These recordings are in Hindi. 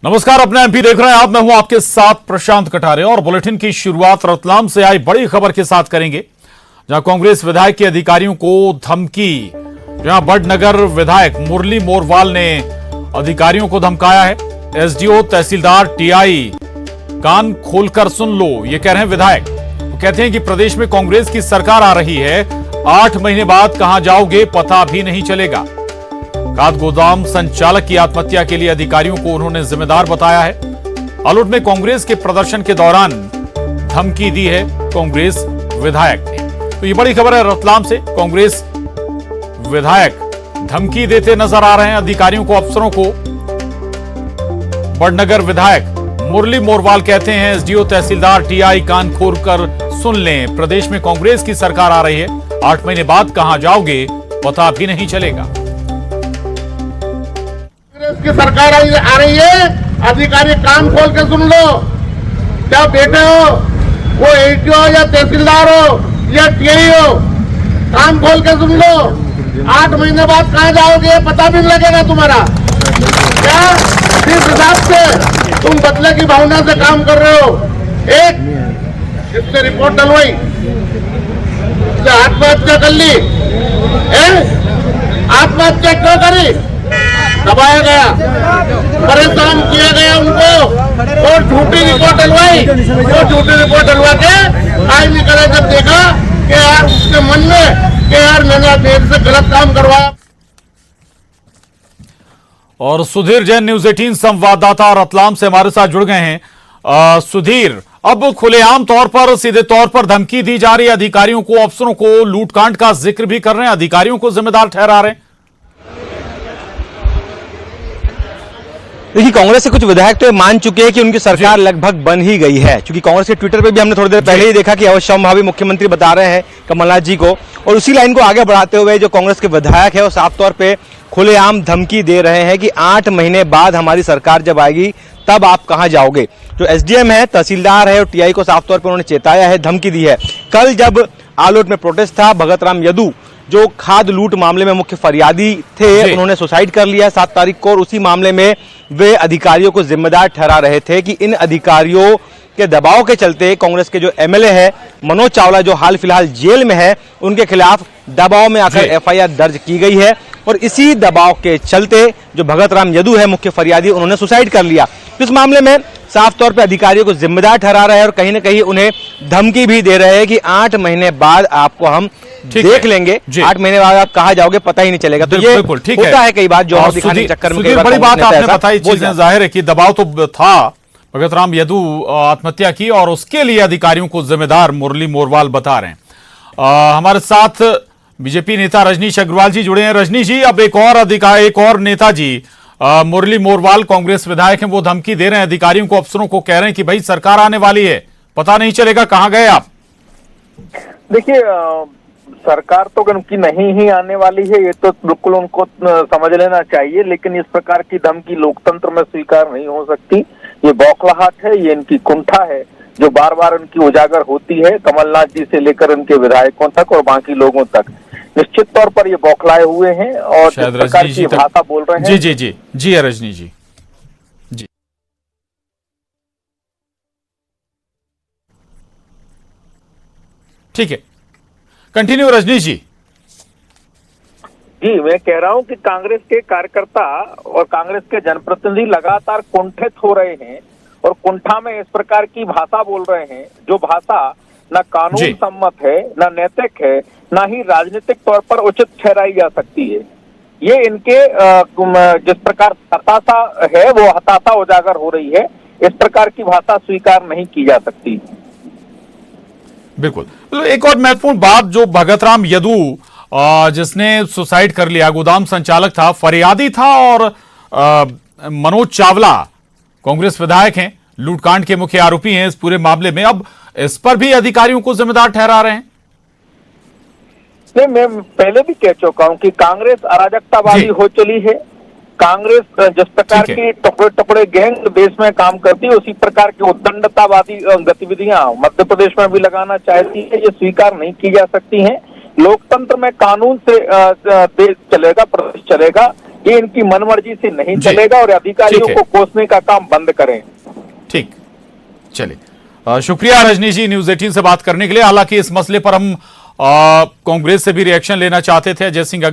नमस्कार, अपना एमपी देख रहे हैं आप। मैं हूं आपके साथ प्रशांत कटारे और बुलेटिन की शुरुआत रतलाम से आई बड़ी खबर के साथ करेंगे, जहां कांग्रेस विधायक के अधिकारियों को धमकी। जहां बड़नगर विधायक मुरली मोरवाल ने अधिकारियों को धमकाया है। एसडीओ, तहसीलदार, टीआई कान खोलकर सुन लो, ये कह रहे हैं विधायक। वो कहते हैं कि प्रदेश में कांग्रेस की सरकार आ रही है, 8 महीने बाद कहां जाओगे पता भी नहीं चलेगा। खाद गोदाम संचालक की आत्महत्या के लिए अधिकारियों को उन्होंने जिम्मेदार बताया है। आलोट में कांग्रेस के प्रदर्शन के दौरान धमकी दी है कांग्रेस विधायक ने। तो ये बड़ी खबर है रतलाम से। कांग्रेस विधायक धमकी देते नजर आ रहे हैं अधिकारियों को, अफसरों को। बड़नगर विधायक मुरली मोरवाल कहते हैं एसडीओ, तहसीलदार, टीआई कान खोलकर सुन लें, प्रदेश में कांग्रेस की सरकार आ रही है, 8 महीने बाद कहां जाओगे पता भी नहीं चलेगा। की सरकार आ रही है, अधिकारी कान खोल के सुन लो। क्या बेटे हो, वो एटीओ या तहसीलदार हो या टीआई हो, कान खोल के सुन लो। 8 महीने बाद कहां जाओगे पता भी नहीं लगेगा तुम्हारा। क्या जिस हिसाब से तुम बदले की भावना से काम कर रहे हो, एक इससे रिपोर्ट डलवाई, आत्महत्या कर ली, आत्महत्या क्यों करी, दबाया गया, परेशान किया गया उनको, और झूठी रिपोर्ट डलवाई। वो झूठी रिपोर्ट डलवा के आज निकला जब देखा कि यार उसके मन में कि यार मैंने देर से गलत काम करवाया। और सुधीर जैन, न्यूज 18 संवाददाता रतलाम से हमारे साथ जुड़ गए हैं। सुधीर, अब खुलेआम तौर पर, सीधे तौर पर धमकी दी जा रही है अधिकारियों को, अफसरों को, लूटकांड का जिक्र भी कर रहे हैं, अधिकारियों को जिम्मेदार ठहरा रहे हैं। देखिए, कांग्रेस से कुछ विधायक तो मान चुके हैं कि उनकी सरकार लगभग बन ही गई है, क्योंकि कांग्रेस के ट्विटर पे भी हमने थोड़ी देर पहले ही देखा कि अवश्य संभावी मुख्यमंत्री बता रहे हैं कमलनाथ जी को, और उसी लाइन को आगे बढ़ाते हुए जो कांग्रेस के विधायक है वो साफ तौर पे खुलेआम धमकी दे रहे हैं कि 8 महीने बाद हमारी सरकार जब आएगी तब आप कहां जाओगे। जो एसडीएम है, तहसीलदार है और टीआई को साफ तौर पर उन्होंने चेताया है, धमकी दी है। कल जब आलोट में प्रोटेस्ट था, भगत राम यदू जो खाद लूट मामले में मुख्य फरियादी थे, उन्होंने सुसाइड कर लिया 7 तारीख को, और उसी मामले में वे अधिकारियों को जिम्मेदार ठहरा रहे थे कि इन अधिकारियों के दबाव के चलते कांग्रेस के जो एमएलए है मनोज चावला, जो हाल फिलहाल जेल में है, उनके खिलाफ दबाव में आकर एफआईआर दर्ज की गई है, और इसी दबाव के चलते जो भगत राम यदू है मुख्य फरियादी, उन्होंने सुसाइड कर लिया। इस मामले में साफ तौर पर अधिकारियों को जिम्मेदार ठहरा रहे हैं और कहीं न कहीं उन्हें धमकी भी दे रहे हैं कि 8 महीने बाद आपको हम देख लेंगे, 8 महीने बाद आप कहाँ जाओगे पता ही नहीं चलेगा। तो ये होता है कई बार जो दिखाने के चक्कर में। बड़ी बात आपने बताई, चीजें जाहिर है कि दबाव तो था, भगत राम यदू आत्महत्या की और उसके लिए अधिकारियों को जिम्मेदार मुरली मोरवाल बता रहे हैं। हमारे साथ बीजेपी नेता रजनीश अग्रवाल जी जुड़े हैं। रजनीश जी, अब एक और नेता जी मुरली मोरवाल कांग्रेस विधायक हैं, वो धमकी दे रहे हैं अधिकारियों को, अफसरों को, कह रहे हैं कि भाई सरकार आने वाली है, पता नहीं चलेगा कहां गए आप। देखिए, सरकार तो उनकी नहीं ही आने वाली है, ये तो बिल्कुल उनको समझ लेना चाहिए, लेकिन इस प्रकार की धमकी लोकतंत्र में स्वीकार नहीं हो सकती। ये बौखलाहट है, ये इनकी कुंठा है जो बार बार उनकी उजागर होती है, कमलनाथ जी से लेकर उनके विधायकों तक और बाकी लोगों तक। निश्चित तौर पर ये बौखलाए हुए हैं और जिस प्रकार की भाषा बोल रहे हैं। जी है रजनी जी। ठीक है, कंटिन्यू रजनी जी। जी, मैं कह रहा हूं कि कांग्रेस के कार्यकर्ता और कांग्रेस के जनप्रतिनिधि लगातार कुंठित हो रहे हैं और कुंठा में इस प्रकार की भाषा बोल रहे हैं जो भाषा न कानून सम्मत है, न नैतिक है, न ही राजनीतिक तौर पर उचित ठहराई जा सकती है। ये इनके जिस प्रकार हताशा है वो हताशा उजागर हो रही है, इस प्रकार की भाषा स्वीकार नहीं की जा सकती। बिल्कुल। तो एक और महत्वपूर्ण बात, जो भगत राम यदू जिसने सुसाइड कर लिया, गोदाम संचालक था, फरियादी था, और मनोज चावला कांग्रेस विधायक हैं, लूटकांड के मुख्य आरोपी हैं इस पूरे मामले में, अब इस पर भी अधिकारियों को जिम्मेदार ठहरा रहे हैं। नहीं, मैं पहले भी कह चुका हूं कि कांग्रेस अराजकतावादी हो चली है। कांग्रेस जिस प्रकार की टुकड़े टुकड़े गैंग देश में काम करती है, उसी प्रकार की उद्दंडतावादी गतिविधियां मध्य प्रदेश में भी लगाना चाहती है, ये स्वीकार नहीं की जा सकती हैं। लोकतंत्र में कानून से देश चलेगा, प्रदेश चलेगा। ये इनकी मनमर्जी से नहीं जी। चलेगा और अधिकारियों ठीक है। को कोसने का काम बंद करें। ठीक, चलिए शुक्रिया रजनी जी न्यूज 18 से बात करने के लिए। हालांकि इस मसले पर हम कांग्रेस से भी रिएक्शन लेना चाहते थे। अजय सिंह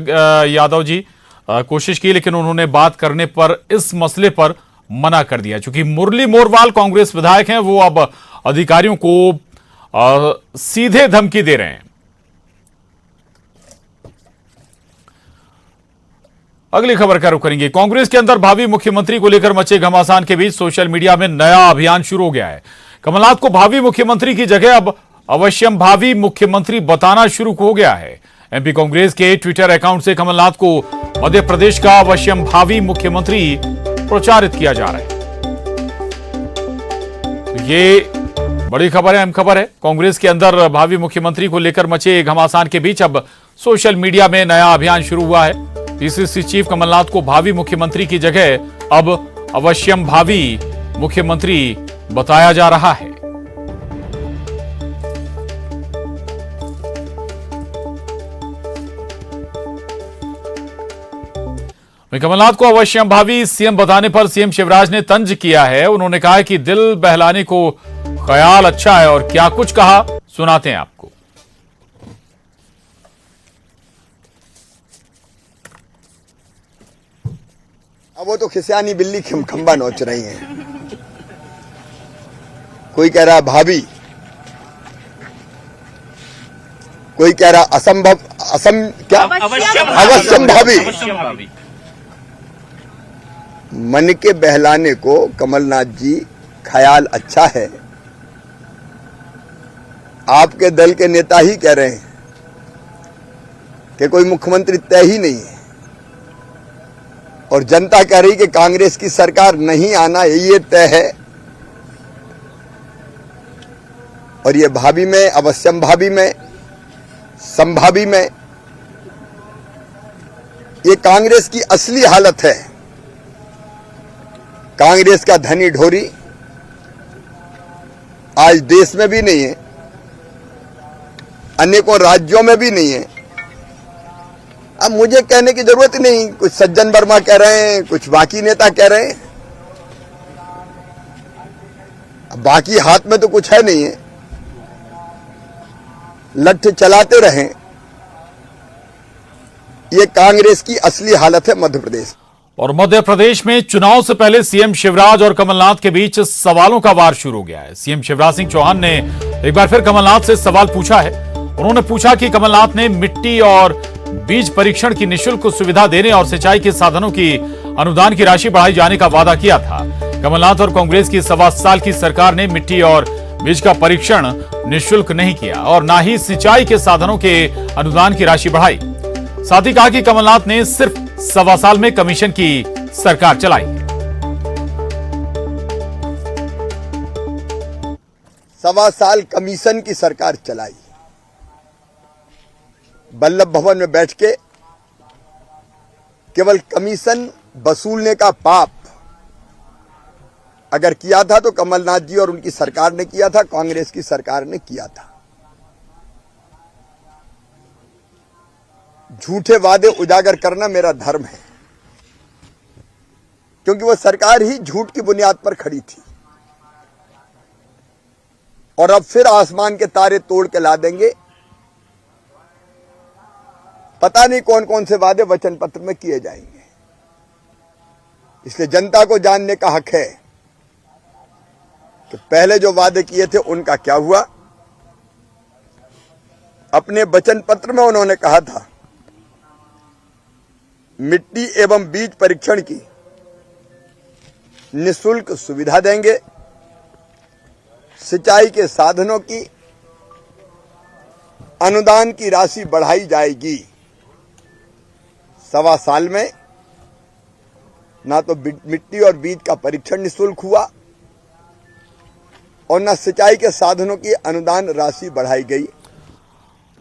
यादव जी कोशिश की, लेकिन उन्होंने बात करने पर इस मसले पर मना कर दिया। चूंकि मुरली मोरवाल कांग्रेस विधायक हैं, वो अब अधिकारियों को सीधे धमकी दे रहे हैं। अगली खबर का रुख करेंगे। कांग्रेस के अंदर भावी मुख्यमंत्री को लेकर मचे घमासान के बीच सोशल मीडिया में नया अभियान शुरू हो गया है। कमलनाथ को भावी मुख्यमंत्री की जगह अब अवश्यम भावी मुख्यमंत्री बताना शुरू हो गया है। एमपी कांग्रेस के ट्विटर अकाउंट से कमलनाथ को मध्य प्रदेश का अवश्यम भावी मुख्यमंत्री प्रचारित किया जा रहा है। ये बड़ी खबर है, अहम खबर है। कांग्रेस के अंदर भावी मुख्यमंत्री को लेकर मचे घमासान के बीच अब सोशल मीडिया में नया अभियान शुरू हुआ है। पीसीसी चीफ कमलनाथ को भावी मुख्यमंत्री की जगह अब अवश्यम भावी मुख्यमंत्री बताया जा रहा है। कमलनाथ को अवश्यम भावी सीएम बताने पर सीएम शिवराज ने तंज किया है। उन्होंने कहा है कि दिल बहलाने को ख्याल अच्छा है, और क्या कुछ कहा सुनाते हैं आपको। अब वो तो खिसियानी बिल्ली खंबा नोच रही है। कोई कह रहा भाभी, कोई कह रहा असंभव अवश्यम भाभी। मन के बहलाने को कमलनाथ जी ख्याल अच्छा है। आपके दल के नेता ही कह रहे हैं कि कोई मुख्यमंत्री तय ही नहीं है, और जनता कह रही कि कांग्रेस की सरकार नहीं आना ये तय है। और ये भाभी में, अवश्यम भाभी में, संभावी में, ये कांग्रेस की असली हालत है। कांग्रेस का धनी ढोरी आज देश में भी नहीं है, अनेकों राज्यों में भी नहीं है। अब मुझे कहने की जरूरत नहीं, कुछ सज्जन वर्मा कह रहे हैं, कुछ बाकी नेता कह रहे हैं। अब बाकी हाथ में तो कुछ है नहीं है, लठ चलाते रहें। ये कांग्रेस की असली हालत है मध्य प्रदेश। और मध्य प्रदेश में चुनाव से पहले सीएम शिवराज और कमलनाथ के बीच सवालों का वार शुरू हो गया है। सीएम शिवराज सिंह चौहान ने एक बार फिर कमलनाथ से सवाल पूछा है। उन्होंने पूछा कि कमलनाथ ने मिट्टी और बीज परीक्षण की निःशुल्क सुविधा देने और सिंचाई के साधनों की अनुदान की राशि बढ़ाई जाने का वादा किया था। कमलनाथ और कांग्रेस की 1.25 साल की सरकार ने मिट्टी और बीज का परीक्षण निःशुल्क नहीं किया और न ही सिंचाई के साधनों के अनुदान की राशि बढ़ाई। साथ ही कहा कि कमलनाथ ने सिर्फ 1.25 साल में कमीशन की सरकार चलाई। 1.25 साल कमीशन की सरकार चलाई। वल्लभ भवन में बैठ के केवल कमीशन वसूलने का पाप अगर किया था तो कमलनाथ जी और उनकी सरकार ने किया था, कांग्रेस की सरकार ने किया था। झूठे वादे उजागर करना मेरा धर्म है, क्योंकि वो सरकार ही झूठ की बुनियाद पर खड़ी थी। और अब फिर आसमान के तारे तोड़ के ला देंगे। पता नहीं कौन कौन से वादे वचन पत्र में किए जाएंगे। इसलिए जनता को जानने का हक है कि पहले जो वादे किए थे उनका क्या हुआ। अपने वचन पत्र में उन्होंने कहा था मिट्टी एवं बीज परीक्षण की निःशुल्क सुविधा देंगे, सिंचाई के साधनों की अनुदान की राशि बढ़ाई जाएगी। 1.25 साल में ना तो मिट्टी और बीज का परीक्षण निःशुल्क हुआ और न सिंचाई के साधनों की अनुदान राशि बढ़ाई गई।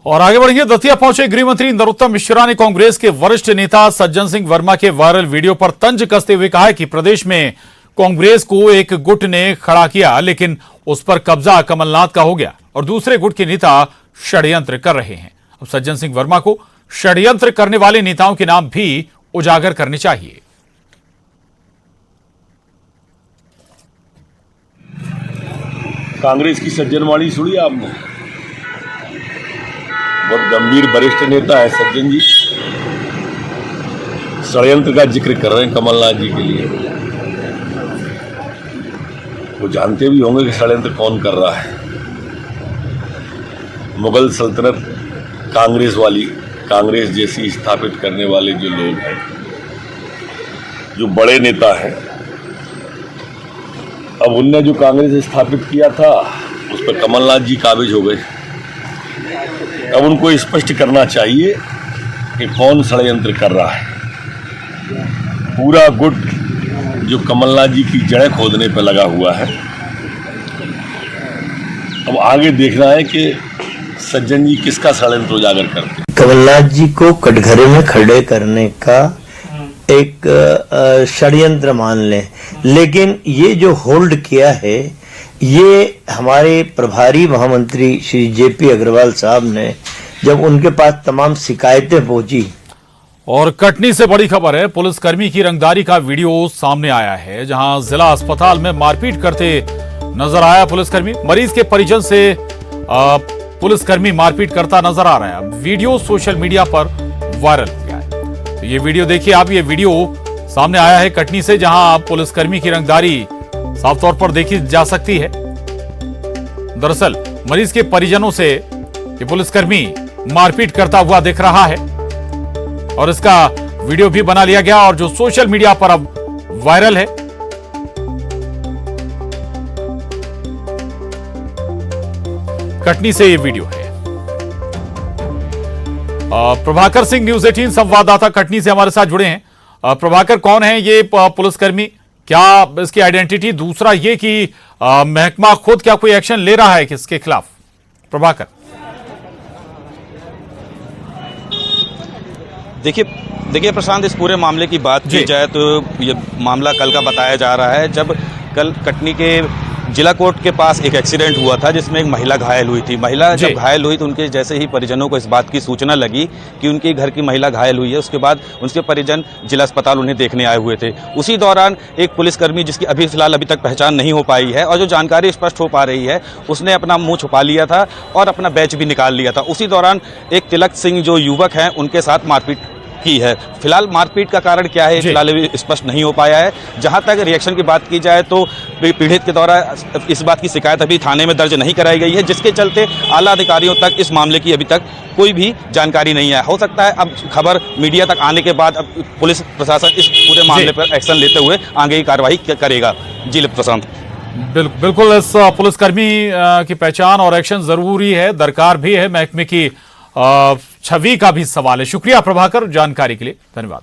और आगे बढ़ेंगे। दतिया पहुंचे गृह मंत्री नरोत्तम मिश्रा ने कांग्रेस के वरिष्ठ नेता सज्जन सिंह वर्मा के वायरल वीडियो पर तंज कसते हुए कहा कि प्रदेश में कांग्रेस को एक गुट ने खड़ा किया, लेकिन उस पर कब्जा कमलनाथ का हो गया और दूसरे गुट के नेता षड्यंत्र कर रहे हैं। अब सज्जन सिंह वर्मा को षड्यंत्र करने वाले नेताओं के नाम भी उजागर करने चाहिए। कांग्रेस की सज्जनवाणी सुनी आपने? बहुत गंभीर वरिष्ठ नेता है सज्जन जी, षड्यंत्र का जिक्र कर रहे हैं कमलनाथ जी के लिए। वो जानते भी होंगे कि षड्यंत्र कौन कर रहा है। मुगल सल्तनत कांग्रेस वाली, कांग्रेस जैसी स्थापित करने वाले जो लोग हैं, जो बड़े नेता हैं, अब उनने जो कांग्रेस स्थापित किया था उस पर कमलनाथ जी काबिज हो गए। अब उनको स्पष्ट करना चाहिए कि कौन षड्यंत्र कर रहा है। पूरा गुट जो कमलनाथ जी की जड़ें खोदने पर लगा हुआ है। अब आगे देखना है कि सज्जन जी किसका षड्यंत्र उजागर करते हैं। कमलनाथ जी को कटघरे में खड़े करने का एक षड्यंत्र मान लें, लेकिन ये जो होल्ड किया है ये हमारे प्रभारी महामंत्री श्री जेपी अग्रवाल साहब ने जब उनके पास तमाम शिकायतें पहुंची। और कटनी से बड़ी खबर है, पुलिसकर्मी की रंगदारी का वीडियो सामने आया है, जहां जिला अस्पताल में मारपीट करते नजर आया पुलिसकर्मी। मरीज के परिजन से पुलिसकर्मी मारपीट करता नजर आ रहा है। वीडियो सोशल मीडिया पर वायरल हो गया है। तो ये वीडियो देखिए आप, ये वीडियो सामने आया है कटनी से, जहां पुलिसकर्मी की रंगदारी साफ तौर पर देखी जा सकती है। दरअसल मरीज के परिजनों से ये पुलिसकर्मी मारपीट करता हुआ दिख रहा है और इसका वीडियो भी बना लिया गया और जो सोशल मीडिया पर अब वायरल है। कटनी से ये वीडियो है। प्रभाकर सिंह, न्यूज़ 18 संवाददाता कटनी से हमारे साथ जुड़े हैं। प्रभाकर, कौन है ये पुलिसकर्मी, क्या इसकी आइडेंटिटी? दूसरा ये कि महकमा खुद क्या कोई एक्शन ले रहा है किसके खिलाफ? प्रभाकर, देखिए प्रशांत, इस पूरे मामले की बात की जाए तो ये मामला कल का बताया जा रहा है, जब कल कटनी के जिला कोर्ट के पास एक एक्सीडेंट हुआ था जिसमें एक महिला घायल हुई थी। महिला जब घायल हुई तो उनके जैसे ही परिजनों को इस बात की सूचना लगी कि उनके घर की महिला घायल हुई है, उसके बाद उनके परिजन जिला अस्पताल उन्हें देखने आए हुए थे। उसी दौरान एक पुलिसकर्मी, जिसकी अभी फिलहाल अभी तक पहचान नहीं हो पाई है और जो जानकारी स्पष्ट हो पा रही है, उसने अपना मुंह छुपा लिया था और अपना बैच भी निकाल लिया था। उसी दौरान एक तिलक सिंह जो युवक हैं उनके साथ मारपीट की है। फिलहाल मारपीट का कारण क्या है फिलहाल अभी स्पष्ट नहीं हो पाया है। जहां तक रिएक्शन की बात की जाए तो पीड़ित के द्वारा इस बात की शिकायत अभी थाने में दर्ज नहीं कराई गई है, जिसके चलते आला अधिकारियों तक इस मामले की अभी तक कोई भी जानकारी नहीं है। हो सकता है अब खबर मीडिया तक आने के बाद अब पुलिस प्रशासन इस पूरे मामले पर एक्शन लेते हुए आगे की कार्रवाई करेगा। जी प्रशांत, बिल्कुल इस पुलिसकर्मी की पहचान और एक्शन जरूरी है, दरकार भी है। महकमे की छवि का भी सवाल है। शुक्रिया प्रभाकर, जानकारी के लिए धन्यवाद।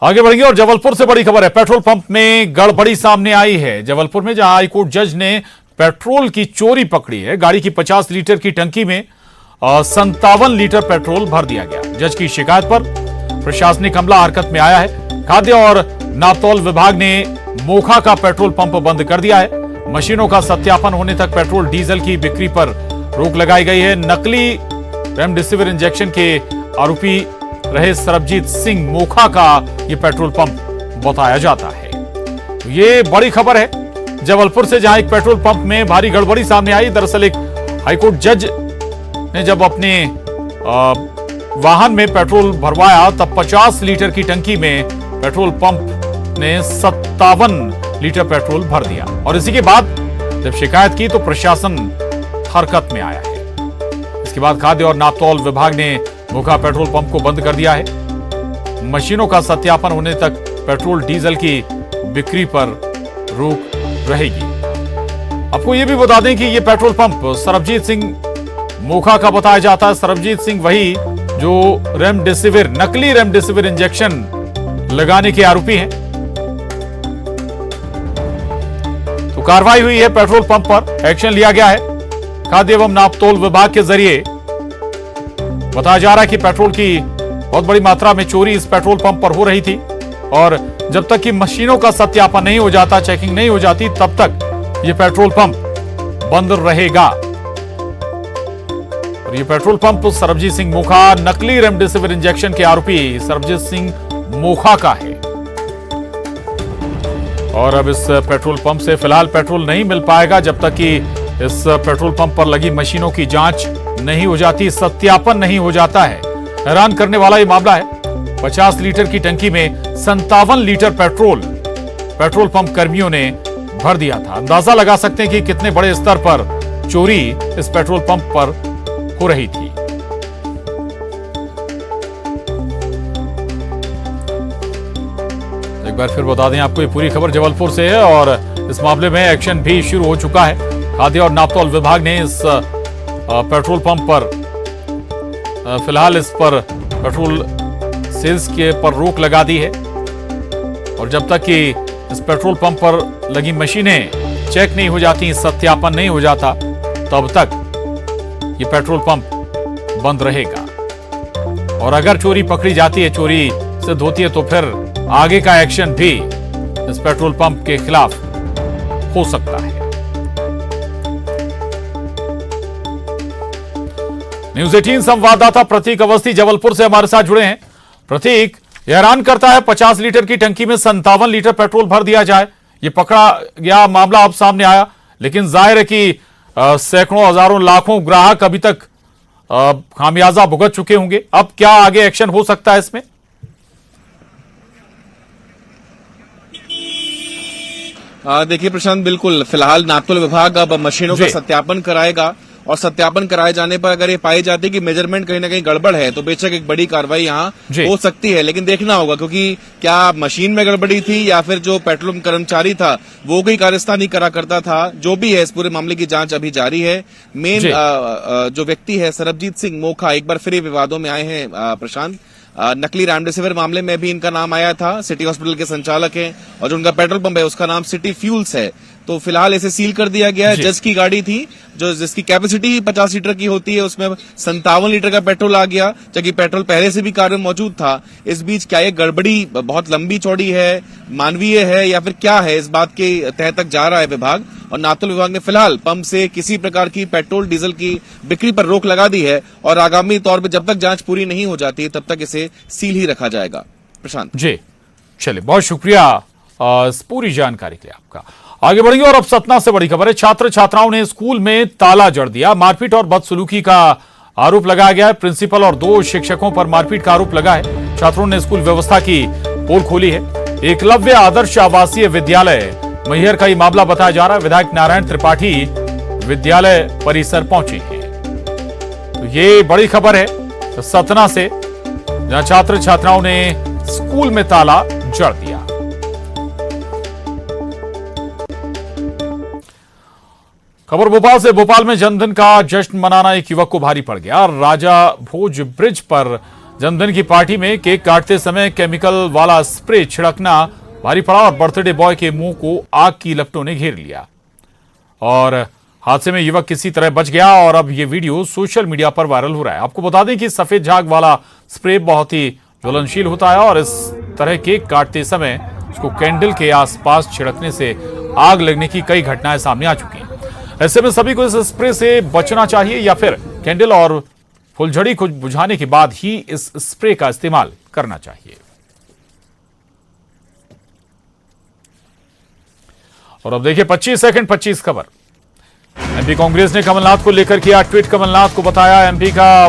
आगे बढ़ेंगे और जबलपुर से बड़ी खबर है, पेट्रोल पंप में गड़बड़ी सामने आई है। जबलपुर में जहां हाईकोर्ट जज ने पेट्रोल की चोरी पकड़ी है, गाड़ी की 50 लीटर की टंकी में 57 लीटर पेट्रोल भर दिया गया। जज की शिकायत पर प्रशासनिक अमला हरकत में आया है। खाद्य और नापतौल विभाग ने मोखा का पेट्रोल पंप बंद कर दिया है। मशीनों का सत्यापन होने तक पेट्रोल डीजल की बिक्री पर रोक लगाई गई है। नकली रेमडेसिविर इंजेक्शन के आरोपी रहे सरबजीत सिंह मोखा का यह पेट्रोल पंप बताया जाता है। तो ये बड़ी खबर है जबलपुर से, जहां एक पेट्रोल पंप में भारी गड़बड़ी सामने आई। दरअसल एक हाईकोर्ट जज ने जब अपने वाहन में पेट्रोल भरवाया तब 50 लीटर की टंकी में पेट्रोल पंप ने 57 लीटर पेट्रोल भर दिया और इसी के बाद जब शिकायत की तो प्रशासन हरकत में आया है। इसके बाद खाद्य और नापतौल विभाग ने मोखा पेट्रोल पंप को बंद कर दिया है। मशीनों का सत्यापन होने तक पेट्रोल डीजल की बिक्री पर रोक रहेगी। आपको यह भी बता दें कि यह पेट्रोल पंप सरबजीत सिंह मोखा का बताया जाता है। सरबजीत सिंह वही जो रेमडेसिविर, नकली रेमडेसिविर इंजेक्शन लगाने के आरोपी हैं। तो कार्रवाई हुई है, पेट्रोल पंप पर एक्शन लिया गया है। खाद्य एवं नापतोल विभाग के जरिए बताया जा रहा है कि पेट्रोल की बहुत बड़ी मात्रा में चोरी इस पेट्रोल पंप पर हो रही थी और जब तक कि मशीनों का सत्यापन नहीं हो जाता, चेकिंग नहीं हो जाती, तब तक यह पेट्रोल पंप बंद रहेगा। और यह पेट्रोल पंप सरबजीत सिंह मोखा, नकली रेमडेसिविर इंजेक्शन के आरोपी सरबजीत सिंह मोखा का है। और अब इस पेट्रोल पंप से फिलहाल पेट्रोल नहीं मिल पाएगा जब तक कि इस पेट्रोल पंप पर लगी मशीनों की जांच नहीं हो जाती, सत्यापन नहीं हो जाता है। हैरान करने वाला ये मामला है। 50 लीटर की टंकी में 57 लीटर पेट्रोल पंप कर्मियों ने भर दिया था। अंदाजा लगा सकते हैं कि कितने बड़े स्तर पर चोरी इस पेट्रोल पंप पर हो रही थी। एक बार फिर बता दें आपको, ये पूरी खबर जबलपुर से है और इस मामले में एक्शन भी शुरू हो चुका है। खाद्य और नापतौल विभाग ने इस पेट्रोल पंप पर फिलहाल इस पर पेट्रोल सेल्स के पर रोक लगा दी है और जब तक कि इस पेट्रोल पंप पर लगी मशीनें चेक नहीं हो जाती, सत्यापन नहीं हो जाता, तब तक ये पेट्रोल पंप बंद रहेगा। और अगर चोरी पकड़ी जाती है, चोरी सिद्ध होती है, तो फिर आगे का एक्शन भी इस पेट्रोल पंप के खिलाफ हो सकता है। न्यूज़ 18 संवाददाता प्रतीक अवस्थी जबलपुर से हमारे साथ जुड़े हैं। प्रतीक, हैरान करता है 50 लीटर की टंकी में 57 लीटर पेट्रोल भर दिया जाए। ये पकड़ा गया मामला अब सामने आया, लेकिन जाहिर है कि सैकड़ों, हजारों, लाखों ग्राहक अभी तक खामियाजा भुगत चुके होंगे। अब क्या आगे एक्शन हो सकता है इसमें? देखिए प्रशांत, बिल्कुल फिलहाल नापतोल विभाग अब मशीनों का सत्यापन कराएगा और सत्यापन कराए जाने पर अगर ये पाई जाती है कि मेजरमेंट कहीं ना कहीं गड़बड़ है तो बेशक एक बड़ी कार्रवाई यहाँ हो सकती है। लेकिन देखना होगा क्योंकि क्या मशीन में गड़बड़ी थी या फिर जो पेट्रोल कर्मचारी था वो कोई कार्यस्थानी करा करता था, जो भी है इस पूरे मामले की जांच अभी जारी है। मेन जो व्यक्ति है सरबजीत सिंह मोखा एक बार फिर ये विवादों में आए हैं प्रशांत। नकली रेमडेसिविर मामले में भी इनका नाम आया था। सिटी हॉस्पिटल के संचालक हैं और जो उनका पेट्रोल पंप है उसका नाम सिटी फ्यूल्स है। तो फिलहाल इसे सील कर दिया गया है। जज की गाड़ी थी जो जिसकी कैपेसिटी 50 लीटर की होती है, उसमें 57 लीटर का पेट्रोल आ गया, जबकि पेट्रोल पहले से भी कार में मौजूद था। इस बीच क्या ये गड़बड़ी बहुत लंबी चौड़ी है, मानवीय है या फिर क्या है, इस बात के तह तक जा रहा है विभाग। और नापतोल विभाग ने फिलहाल पंप से किसी प्रकार की पेट्रोल डीजल की बिक्री पर रोक लगा दी है और आगामी तौर पर जब तक जांच पूरी नहीं हो जाती तब तक इसे सील ही रखा जाएगा। प्रशांत जी, चलिए, बहुत शुक्रिया इस पूरी जानकारी के लिए आपका। आगे बढ़ेंगे और अब सतना से बड़ी खबर है। छात्र छात्राओं ने स्कूल में ताला जड़ दिया। मारपीट और बदसलूकी का आरोप लगाया गया है। प्रिंसिपल और 2 शिक्षकों पर मारपीट का आरोप लगा है। छात्रों ने स्कूल व्यवस्था की पोल खोली है। एकलव्य आदर्श आवासीय विद्यालय मैहर का ये मामला बताया जा रहा है। विधायक नारायण त्रिपाठी विद्यालय परिसर पहुंचे हैं। तो ये बड़ी खबर है सतना से, जहां छात्र छात्राओं ने स्कूल में ताला जड़ दिया। खबर भोपाल से। भोपाल में जन्मदिन का जश्न मनाना एक युवक को भारी पड़ गया। राजा भोज ब्रिज पर जन्मदिन की पार्टी में केक काटते समय केमिकल वाला स्प्रे छिड़कना भारी पड़ा और बर्थडे बॉय के मुंह को आग की लपटों ने घेर लिया और हादसे में युवक किसी तरह बच गया और अब यह वीडियो सोशल मीडिया पर वायरल हो रहा है। आपको बता दें कि सफेद झाग वाला स्प्रे बहुत ही ज्वलनशील होता है और इस तरह केक काटते समय उसको कैंडल के आसपास छिड़कने से आग लगने की कई घटनाएं सामने आ चुकी हैं। ऐसे में सभी को इस स्प्रे से बचना चाहिए या फिर कैंडल और फुलझड़ी को बुझाने के बाद ही इस स्प्रे का इस्तेमाल करना चाहिए। और अब देखिए 25 सेकंड 25 खबर। एमपी कांग्रेस ने कमलनाथ को लेकर किया ट्वीट। कमलनाथ को बताया एमपी का